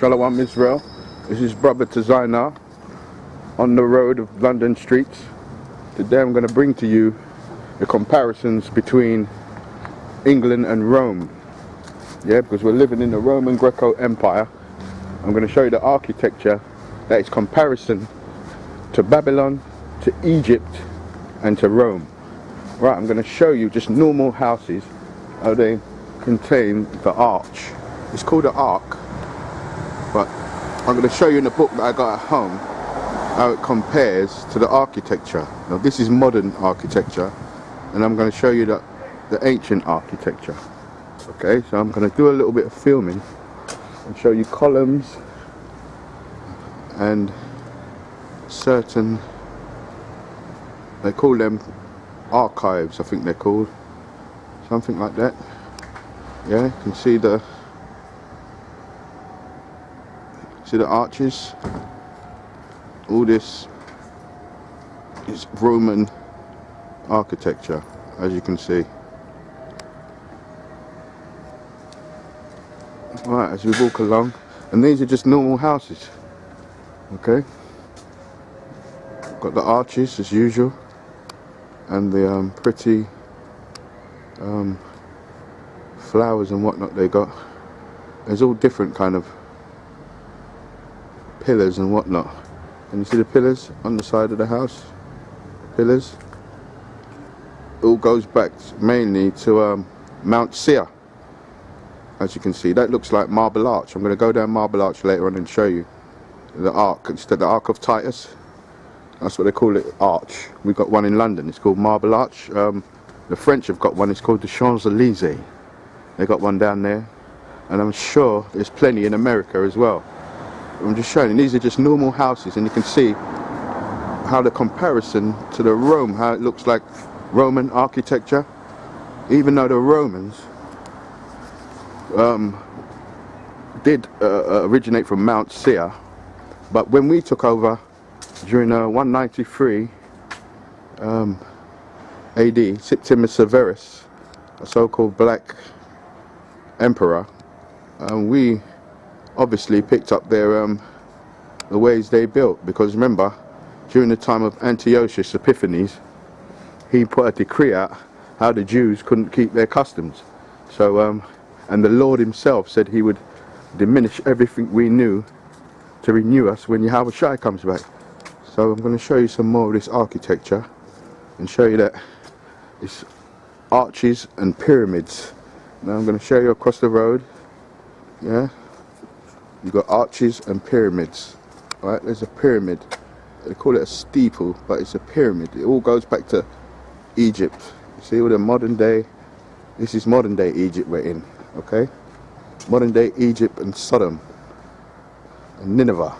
Shalom Israel. This is Brother Tazainar on the road of London streets. Today I'm going to bring to you the comparisons between England and Rome. Yeah, because we're living in the Roman Greco Empire. I'm going to show you the architecture that is comparison to Babylon, to Egypt and to Rome. Right, I'm going to show you just normal houses, how they contain the arch. It's called an ark, but I'm going to show you in the book that I got at home how it compares to the architecture. Now this is modern architecture, and I'm going to show you the ancient architecture. Okay, so I'm going to do a little bit of filming and show you columns and certain, they call them archives, I think they're called, something like that. Yeah, you can see the arches. All this is Roman architecture, as you can see. Right, as we walk along, and these are just normal houses. Okay, got the arches as usual, and the pretty flowers and whatnot they got. There's all different kind of pillars and whatnot. And you see the pillars on the side of the house? Pillars. It all goes back mainly to Mount Seir. As you can see, that looks like Marble Arch. I'm going to go down Marble Arch later on and show you the Ark. It's the Ark of Titus. That's what they call it, arch. We've got one in London, it's called Marble Arch. The French have got one, it's called the Champs-Élysées. They got one down there. And I'm sure there's plenty in America as well. I'm just showing you, these are just normal houses, and you can see how the comparison to the Rome, how it looks like Roman architecture. Even though the Romans did originate from Mount Seir, but when we took over during 193 AD, Septimus Severus, a so-called black emperor, we obviously picked up their the ways they built, because remember, during the time of Antiochus Epiphanes, he put a decree out how the Jews couldn't keep their customs. So and the Lord himself said he would diminish everything we knew to renew us when Yahweh comes back. So I'm going to show you some more of this architecture and show you that it's arches and pyramids. Now I'm going to show you across the road. Yeah, you've got arches and pyramids. Right, there's a pyramid. They call it a steeple, but it's a pyramid. It all goes back to Egypt. You see all the modern day, this is modern day Egypt we're in. Okay, modern day Egypt and Sodom and Nineveh.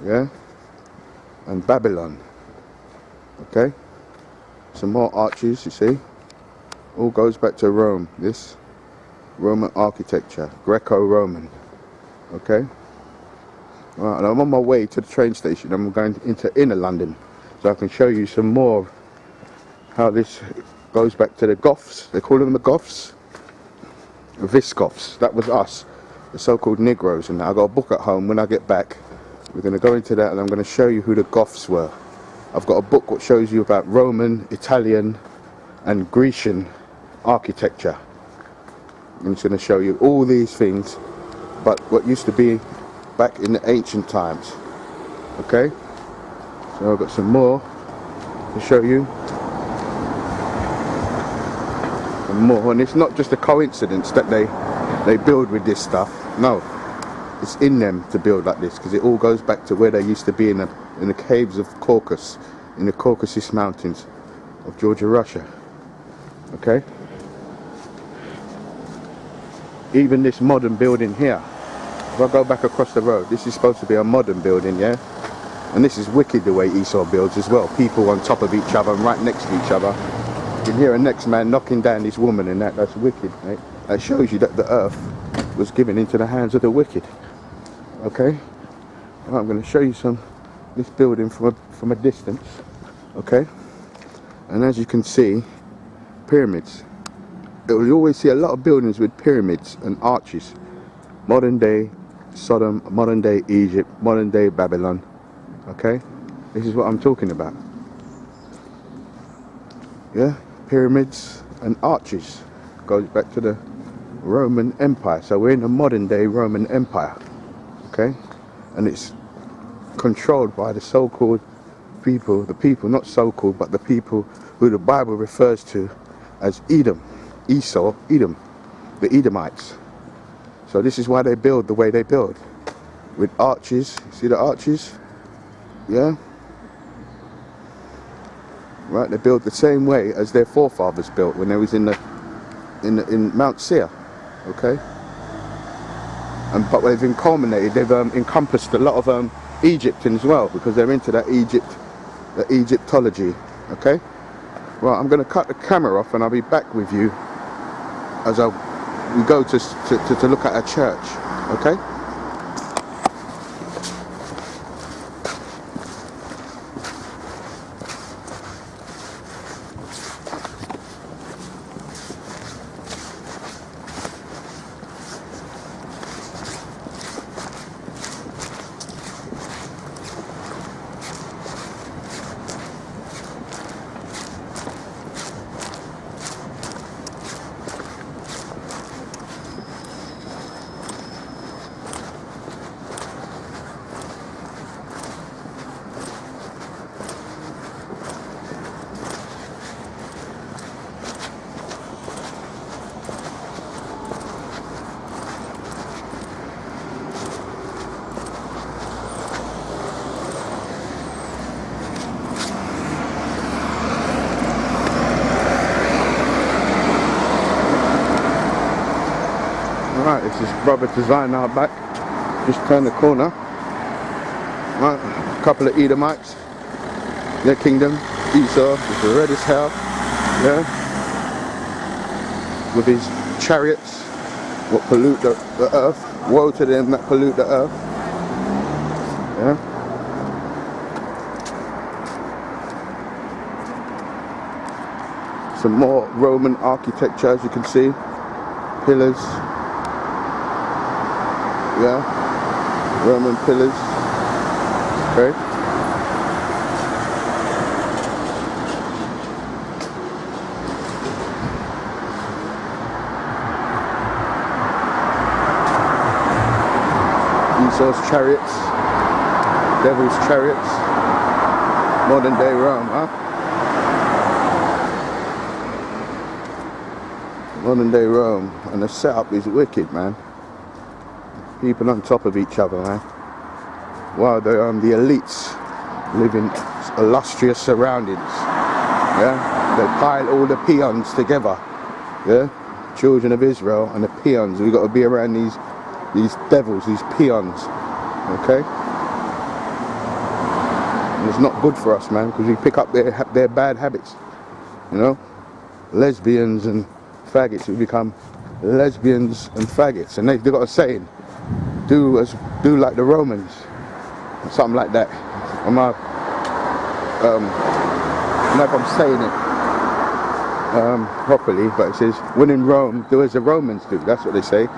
Yeah, and Babylon. Okay, some more arches, you see, all goes back to Rome. This Roman architecture, Greco-Roman. Okay, right, and I'm on my way to the train station. I'm going into inner London, so I can show you some more of how this goes back to the Goths. They call them the Goths, Visigoths. That was us, the so-called Negroes. And I got a book at home. When I get back, we're going to go into that, and I'm going to show you who the Goths were. I've got a book which shows you about Roman, Italian and Grecian architecture. I'm just going to show you all these things, but what used to be back in the ancient times. Okay, so I've got some more to show you. And more, and it's not just a coincidence that they build with this stuff. No, it's in them to build like this, because it all goes back to where they used to be in the caves of Caucasus, in the Caucasus Mountains of Georgia, Russia. Okay, even this modern building here, if I go back across the road, this is supposed to be a modern building, yeah, and this is wicked the way Esau builds as well. People on top of each other and right next to each other. You can hear a next man knocking down this woman, and that's wicked, mate. That shows you that the earth was given into the hands of the wicked. Okay, well, I'm going to show you this building from a distance. Okay, and as you can see, pyramids. You always see a lot of buildings with pyramids and arches. modern day Sodom, modern day Egypt, modern day Babylon. Okay, this is what I'm talking about. Yeah, pyramids and arches goes back to the Roman Empire. So we're in the modern day Roman Empire. Okay, and it's controlled by the so-called people, the people not so-called, but the people who the Bible refers to as Edom, Esau, Edom, the Edomites. So this is why they build the way they build, with arches. See the arches? Yeah. Right, they build the same way as their forefathers built when they was in Mount Seir. Okay. But they've culminated. They've encompassed a lot of Egypt as well, because they're into that Egyptology. Okay. Well, I'm going to cut the camera off, and I'll be back with you as we go to look at a church. Okay. Right, this is Brother Design out back. Just turn the corner. Right, a couple of Edomites. Their kingdom, Esau, is red as hell. Yeah. With his chariots, what pollute the earth. Woe to them that pollute the earth. Yeah. Some more Roman architecture, as you can see. Pillars. Yeah, Roman pillars. Okay. Esau's chariots, devil's chariots, modern day Rome, huh? Modern day Rome, and the setup is wicked, man. People on top of each other, man. Wow, the elites live in illustrious surroundings. Yeah, they pile all the peons together. Yeah, children of Israel and the peons. We got to be around these devils, these peons. Okay, and it's not good for us, man, because we pick up their bad habits. You know, lesbians and faggots. We become lesbians and faggots, and they've got a saying. Do like the Romans, something like that. I don't know if I'm saying it properly, but it says, when in Rome, do as the Romans do. That's what they say.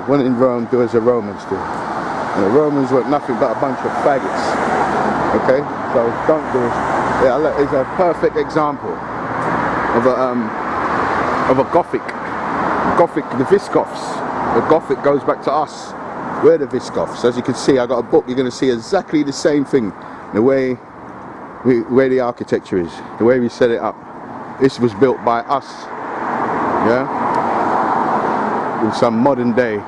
When in Rome, do as the Romans do. And the Romans were nothing but a bunch of faggots. Okay, so don't do it. Yeah, look, it's a perfect example of a Gothic, the Visigoths. The Gothic goes back to us. We're the Visigoths. As you can see, I got a book. You're going to see exactly the same thing. The way the architecture is, the way we set it up. This was built by us. Yeah, with some modern day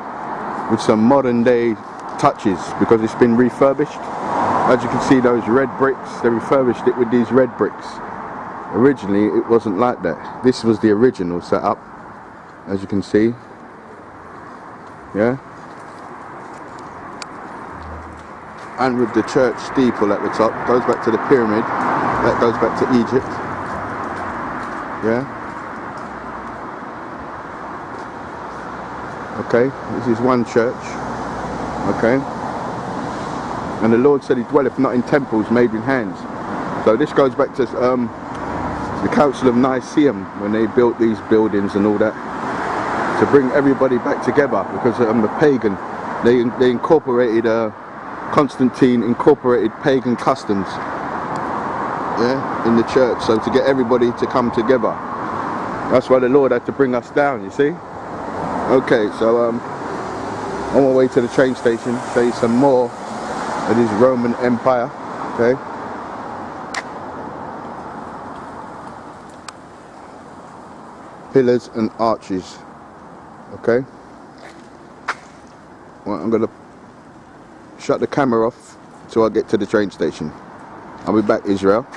touches, because it's been refurbished. As you can see, those red bricks, they refurbished it with these red bricks. Originally, it wasn't like that. This was the original setup, as you can see. Yeah. And with the church steeple at the top, goes back to the pyramid, that goes back to Egypt. Yeah. Okay, this is one church. Okay. And the Lord said he dwelleth not in temples made with hands. So this goes back to the Council of Nicaea, when they built these buildings and all that, to bring everybody back together, because the They incorporated Constantine incorporated pagan customs, yeah, in the church, so to get everybody to come together. That's why the Lord had to bring us down, you see. Okay, so on my way to the train station, show you some more of this Roman Empire. Okay, pillars and arches. Okay, well, I'm gonna shut the camera off till I get to the train station. I'll be back, Israel.